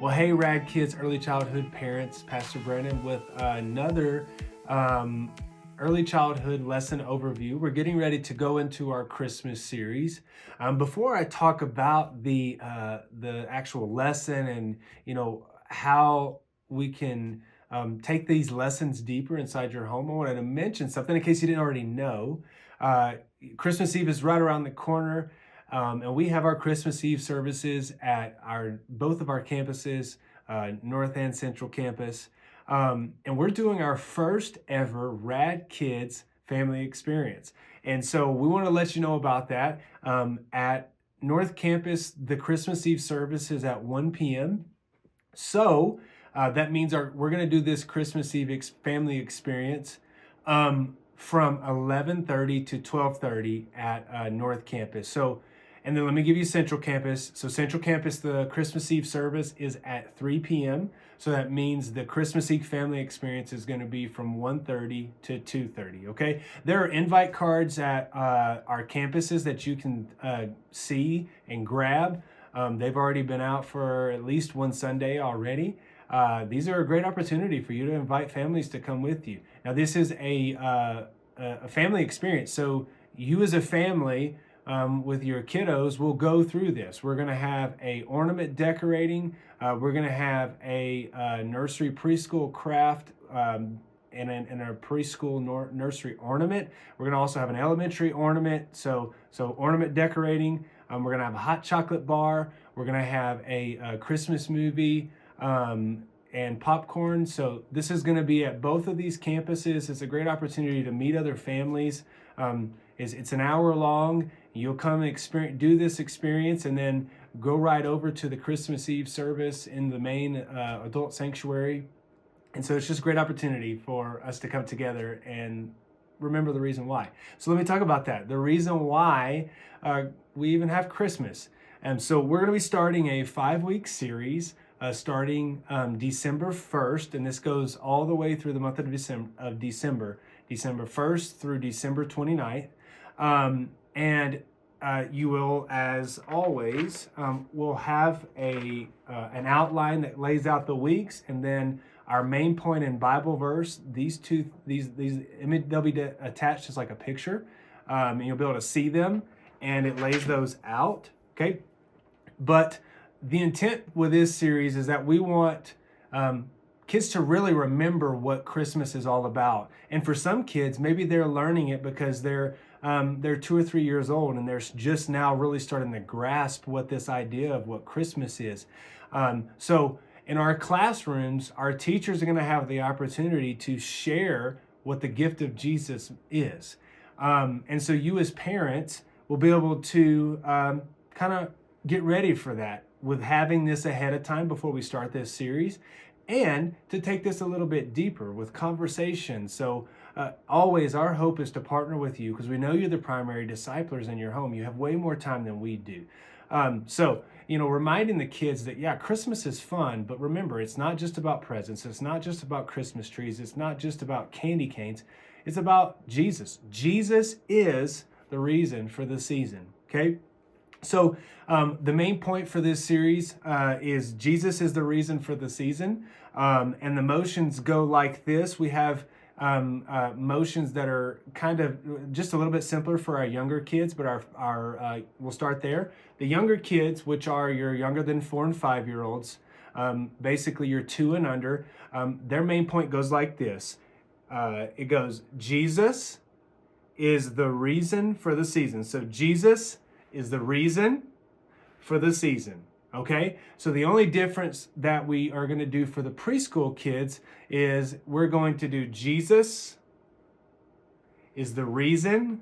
Well, hey, Rad Kids, early childhood parents, Pastor Brennan with another um, early childhood lesson overview. We're getting ready to go into our Christmas series. Before I talk about the actual lesson and how we can take these lessons deeper inside your home, I wanted to mention something in case you didn't already know. Uh, Christmas Eve is right around the corner. And we have our Christmas Eve services at both of our campuses, North and Central Campus. And we're doing our first ever Rad Kids family experience. And so we want to let you know about that. At North Campus, the Christmas Eve service is at 1 p.m. So that means we're going to do this Christmas Eve family experience from 11:30 to 12:30 at North Campus. So, and then let me give you Central Campus. So Central Campus, the Christmas Eve service is at 3 p.m. So that means the Christmas Eve family experience is going to be from 1:30 to 2:30. Okay. There are invite cards at our campuses that you can see and grab. They've already been out for at least one Sunday already. These are a great opportunity for you to invite families to come with you. Now, this is a family experience. So you as a family with your kiddos will go through this. We're going to have a ornament decorating. We're going to have a nursery preschool craft and a preschool nursery ornament. We're going to also have an elementary ornament. So ornament decorating. We're going to have a hot chocolate bar. We're going to have a Christmas movie and popcorn. So this is going to be at both of these campuses. It's a great opportunity to meet other families. It's an hour long. You'll come and do this experience and then go right over to the Christmas Eve service in the main adult sanctuary. And so it's just a great opportunity for us to come together and remember the reason why. So let me talk about that. The reason why we even have Christmas. And so we're going to be starting a 5-week series starting December 1st. And this goes all the way through the month of December, December 1st through December 29th. And you will, as always, we'll have an outline that lays out the weeks, and then our main point in Bible verse. These images, they'll be attached as like a picture, and you'll be able to see them, and it lays those out. Okay, but the intent with this series is that we want kids to really remember what Christmas is all about. And for some kids, maybe they're learning it because they're 2 or 3 years old and they're just now really starting to grasp what this idea of what Christmas is. So in our classrooms, our teachers are going to have the opportunity to share what the gift of Jesus is. And so you as parents will be able to kind of get ready for that with having this ahead of time before we start this series, and to take this a little bit deeper with conversation. So always our hope is to partner with you because we know you're the primary disciplers in your home. You have way more time than we do. So reminding the kids that, yeah, Christmas is fun, but remember, it's not just about presents. It's not just about Christmas trees. It's not just about candy canes. It's about Jesus. Jesus is the reason for the season, okay? So the main point for this series is Jesus is the reason for the season. And the motions go like this. We have motions that are kind of just a little bit simpler for our younger kids, but we'll start there. The younger kids, which are your younger than 4 and 5-year-olds, basically your 2 and under, their main point goes like this. It goes, Jesus is the reason for the season. So Jesus is the reason for the season. Okay, so the only difference that we are going to do for the preschool kids is we're going to do Jesus is the reason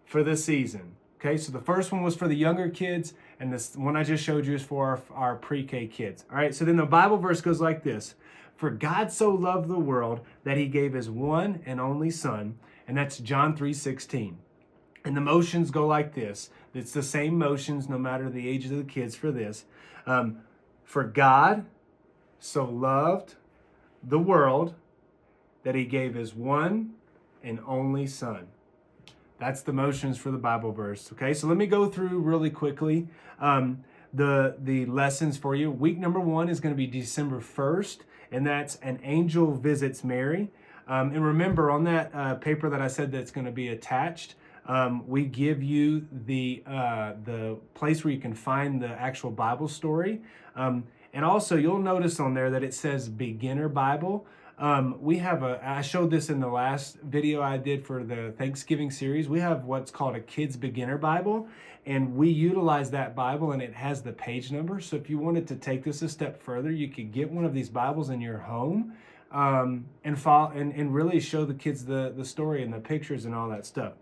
for the season. Okay, so the first one was for the younger kids, and this one I just showed you is for our pre-K kids. All right, so then the Bible verse goes like this. For God so loved the world that he gave his one and only son, and that's John 3:16. And the motions go like this. It's the same motions no matter the age of the kids for this. For God so loved the world that he gave his one and only son. That's the motions for the Bible verse. Okay, so let me go through really quickly. the lessons for you. Week number 1 is going to be December 1st, and that's An Angel Visits Mary. And remember, on that paper that I said that's going to be attached, we give you the place where you can find the actual Bible story. And also, you'll notice on there that it says Beginner Bible. I showed this in the last video I did for the Thanksgiving series. We have what's called a Kids Beginner Bible, and we utilize that Bible, and it has the page number. So if you wanted to take this a step further, you could get one of these Bibles in your home, and follow and really show the kids the story and the pictures and all that stuff.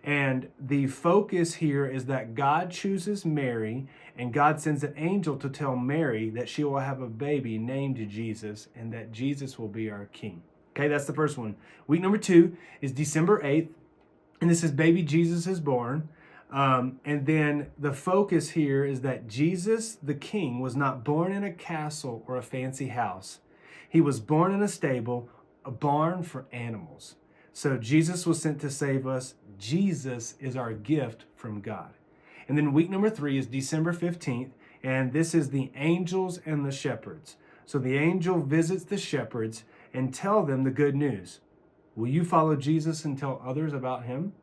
And the focus here is that God chooses Mary, and God sends an angel to tell Mary that she will have a baby named Jesus, and that Jesus will be our king. Okay, that's the first one. Week number 2 is December 8th, and this is Baby Jesus is born. And then the focus here is that Jesus, the king, was not born in a castle or a fancy house. He was born in a stable, a barn for animals. So Jesus was sent to save us. Jesus is our gift from God. And then week number 3 is December 15th, and this is the angels and the shepherds. So the angel visits the shepherds and tell them the good news. Will you follow Jesus and tell others about him?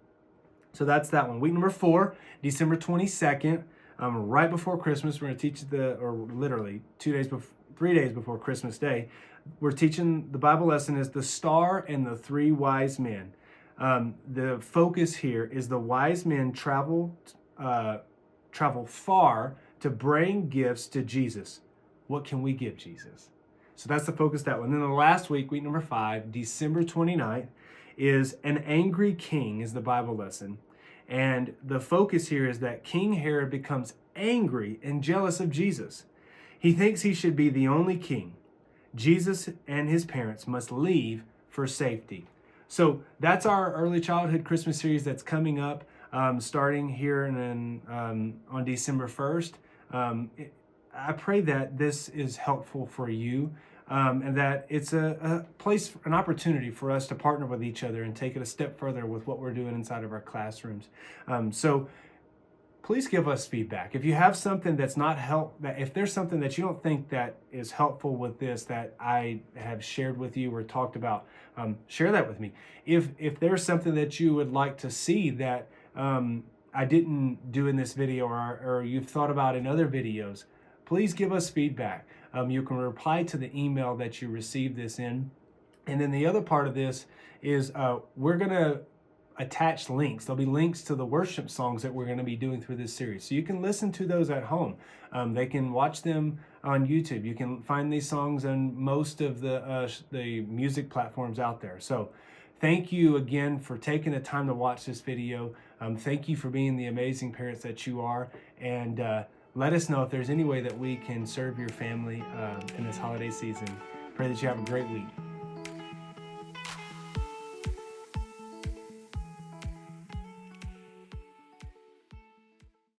So that's that one. Week number 4, December 22nd, right before Christmas. We're going to teach literally 3 days before Christmas Day. We're teaching the Bible lesson is the star and the 3 wise men. The focus here is the wise men travel far to bring gifts to Jesus. What can we give Jesus? So that's the focus of that one. Then the last week, week number 5, December 29th, is An Angry King is the Bible lesson. And the focus here is that King Herod becomes angry and jealous of Jesus. He thinks he should be the only king. Jesus and his parents must leave for safety. So that's our early childhood Christmas series that's coming up, starting here on December 1st. I pray that this is helpful for you, and that it's an opportunity for us to partner with each other and take it a step further with what we're doing inside of our classrooms. So please give us feedback. If you have something that's not if there's something that you don't think that is helpful with this that I have shared with you or talked about, share that with me. If there's something that you would like to see that I didn't do in this video or you've thought about in other videos, please give us feedback. You can reply to the email that you received this in. And then the other part of this is we're going to attach links. There'll be links to the worship songs that we're going to be doing through this series. So you can listen to those at home. They can watch them on YouTube. You can find these songs on most of the music platforms out there. So thank you again for taking the time to watch this video. Thank you for being the amazing parents that you are. And let us know if there's any way that we can serve your family in this holiday season. Pray that you have a great week.